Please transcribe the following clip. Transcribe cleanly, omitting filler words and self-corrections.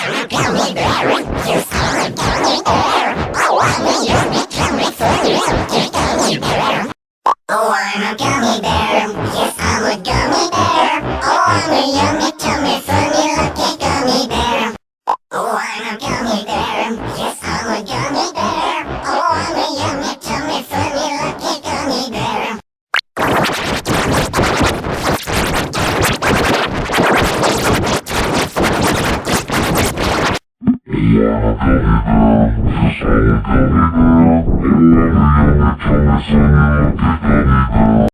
I'm a gummy bear. Yes, I'm a gummy bear. Oh, I'm a yummy, gummy, funny, lucky gummy bear. Oh, I'm a gummy bear. Yes, I'm a gummy bear. Oh, I'm a yummy, tummy, funny, lucky gummy bear. Oh, I'm a gummy bear. Yes, I'm a gummy bear. Oh, I'm a yummy, tummy, funny, lucky gummy bear. Yes, I'm a gummy bear. Oh, I'm a yummy, tummy, funny, lucky gummy bear.